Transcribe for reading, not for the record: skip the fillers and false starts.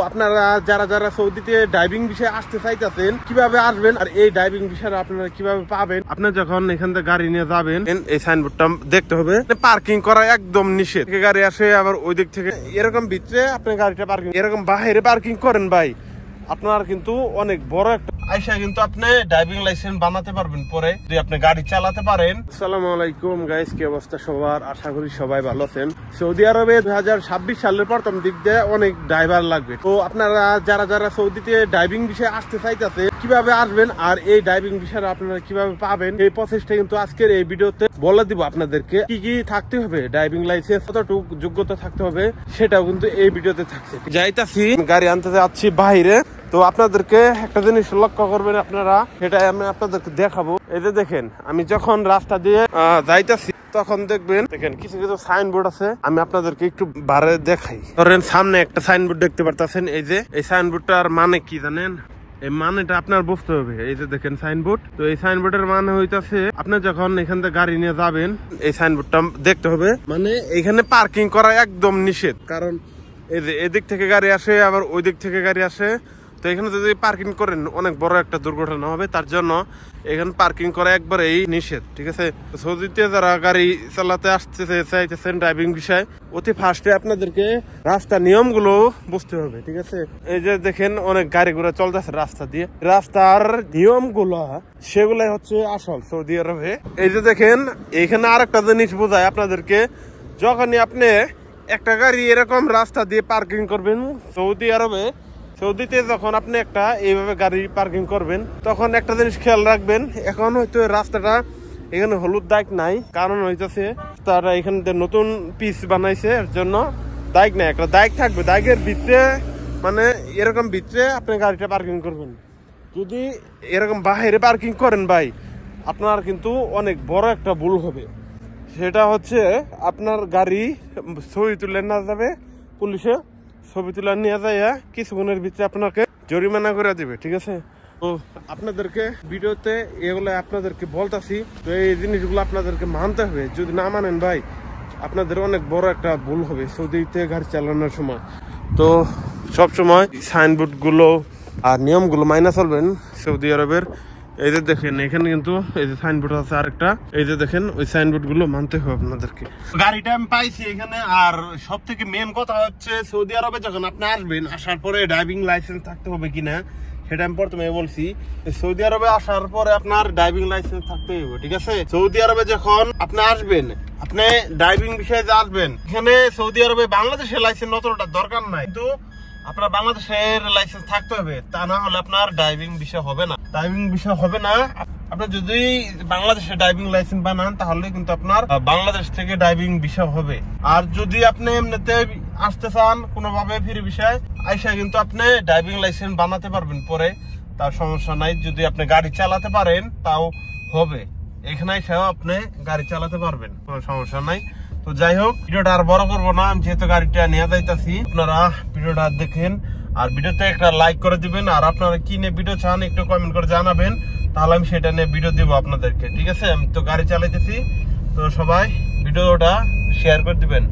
আপনারা যারা যারা সৌদিতে ডাইভিং বিষয়ে আসতে চাইতেছেন কিভাবে আসবেন আর এই ডাইভিং বিষয়ে আপনারা কিভাবে পাবেন, আপনার যখন এখান থেকে গাড়ি নিয়ে যাবেন এই সাইনবোর্ডটা দেখতে হবে। পার্কিং করা একদম নিষেধ। গাড়ি আসে আবার ওই দিক থেকে এরকম ভিতরে আপনি গাড়িটা পার্কিং এরকম বাইরে পার্কিং করেন ভাই, আপনার কিন্তু অনেক বড় একটা আইসা কিন্তু আপনি ড্রাইভিং লাইসেন্স বানাতে পারবেন পরে যদি আপনি গাড়ি চালাতে পারেন। আসসালামু আলাইকুম গাইস, কি অবস্থা সবার? আশা করি সবাই ভালো আছেন। সৌদি আরবে 2026 সালের প্রথম দিক দিয়ে অনেক ড্রাইভার লাগবে। তো আপনারা যারা যারা সৌদিতে ড্রাইভিং বিষয়ে আসতে চাইতেছে কিভাবে আসবেন আর এই ড্রাইভিং বিষয়ে আপনারা কিভাবে পাবেন, এই প্রসেসটা কিন্তু আজকের এই ভিডিওতে বলে দিব আপনাদেরকে। কি কি থাকতে হবে, ড্রাইভিং লাইসেন্স কতটুকু যোগ্যতা থাকতে হবে সেটাও কিন্তু এই ভিডিওতে থাকছে। যাইতাছি গাড়ি আনতে যাচ্ছি বাইরে, তো আপনাদেরকে একটা জিনিস লক্ষ্য করবেন আপনারা, সেটাই আমি আপনাদেরকে দেখাবো। এই যে দেখেন, আমি যখন রাস্তা দিয়ে যাইতাছি তখন দেখবেন কিছু কিছু সাইনবোর্ড আছে, আমি আপনাদেরকে একটু বারে দেখাই। ধরেন সামনে একটা সাইনবোর্ড দেখতে পারতেছেন, এই যে এই সাইনবোর্ডটার মানে কি জানেন? এই মানেটা আপনার বুঝতে হবে। এই যে দেখেন সাইনবোর্ড, তো এই সাইনবোর্ডের মানে হইতাছে আপনি যখন এখান থেকে গাড়ি নিয়ে যাবেন এই সাইনবোর্ডটা দেখতে হবে, মানে এখানে পার্কিং করা একদম নিষেধ। কারণ এই যে এদিক থেকে গাড়ি আসে আবার ওই দিক থেকে গাড়ি আসে, তো এখানে যদি পার্কিং করেন অনেক বড় একটা দুর্ঘটনা হবে। তার জন্য এখানে পার্কিং করা একবারেই নিষেধ, ঠিক আছে? সৌদিতে যারা গাড়ি চালাতে আসতে চাইতেছেন ড্রাইভিং বিষয়, অতি ফার্স্টে আপনাদেরকে রাস্তার নিয়মগুলো বুঝতে হবে, ঠিক আছে? এই যে দেখেন অনেক গাড়ি ঘোড়া চলতেছে রাস্তা দিয়ে, রাস্তার নিয়মগুলো সেগুলাই হচ্ছে আসল সৌদি আরবে। এই যে দেখেন এখানে আর একটা জিনিস বোঝায় আপনাদেরকে, যখনই আপনি একটা গাড়ি এরকম রাস্তা দিয়ে পার্কিং করবেন সৌদি আরবে, সৌদিতে যখন আপনি একটা এইভাবে গাড়ি পার্কিং করবেন তখন একটা জিনিস খেয়াল রাখবেন। এখন হয়তো রাস্তাটা এখানে হলুদ দাগ নাই, কারণ হইতেছে তারা এখানে নতুন পিচ বানাইছে, এর জন্য দাগ নাই। একটা দাগ থাকবে, দাগের ভিতরে মানে এরকম ভিতরে আপনি গাড়িটা পার্কিং করবেন। যদি এরকম বাইরে পার্কিং করেন ভাই, আপনার কিন্তু অনেক বড় একটা ভুল হবে। সেটা হচ্ছে আপনার গাড়ি ছবি তুলে না যাবে, পুলিশে ছবি তুলে নিয়ে যায় কিছুক্ষণের ভিতরে আপনাকে জরিমানা করে দিবে, ঠিক আছে? তো আপনাদেরকে ভিডিওতে এগুলো আপনাদেরকে বলতাছি, তো এই জিনিসগুলো আপনাদেরকে মানতে হবে। যদি না মানেন ভাই, আপনাদের অনেক বড় একটা ভুল হবে সৌদিতে গাড়ি চালানোর সময়। তো সবসময় সাইনবোর্ডগুলো আর নিয়মগুলো মাইনা চলবেন সৌদি আরবের। এই যে দেখেন এখানে কিন্তু এই যে সাইনবোর্ড আছে আরেকটা, এই যে দেখেন ওই সাইনবোর্ড গুলো মানতে হবে আপনাদেরকে। গাড়িটা আমি পাইছি এখানে। আর সব থেকে মেন কথা হচ্ছে সৌদি আরবে যখন আপনি আসবেন, আসার পরে ড্রাইভিং লাইসেন্স থাকতে হবে কিনা সেটা আমি প্রথমে বলছি। সৌদি আরবে আসার পরে আপনার ড্রাইভিং লাইসেন্স থাকতে হবে, ঠিক আছে? সৌদি আরবে যখন আপনি আসবেন, আপনি ড্রাইভিং বিষয়ে যে আসবেন, এখানে সৌদি আরবে বাংলাদেশের লাইসেন্স অতটা দরকার নাই, কিন্তু আপনার বাংলাদেশের লাইসেন্স থাকতে হবে। তা না হলে আপনার ড্রাইভিং বিষয় হবে না, ড্রাইভিং বিষয় হবে না। আপনার যদি বাংলাদেশে ড্রাইভিং লাইসেন্স বানান তাহলে কিন্তু আপনার বাংলাদেশ থেকে ড্রাইভিং বিষয় হবে। আর যদি আপনি এমনিতে আসতে চান কোনোভাবে ফ্রি বিষয় আইসা, কিন্তু আপনি ড্রাইভিং লাইসেন্স বানাতে পারবেন পরে, তার সমস্যা নাই। যদি আপনি গাড়ি চালাতে পারেন তাও হবে, এখানে আইসাও আপনি গাড়ি চালাতে পারবেন, কোনো সমস্যা নাই। তো যাই হোক, ভিডিওটা আর বড় করবো না, আমি যেহেতু গাড়িটা নিয়ে যাইতাছি। আপনারা ভিডিওটা দেখেন আর ভিডিওতে একটা লাইক করে দিবেন। আর আপনারা কি নিয়ে ভিডিও চান একটু কমেন্ট করে জানাবেন, তাহলে আমি সেটা নিয়ে ভিডিও দিব আপনাদেরকে, ঠিক আছে? আমি তো গাড়ি চালাইতেছি, তো সবাই ভিডিওটা শেয়ার করে দিবেন।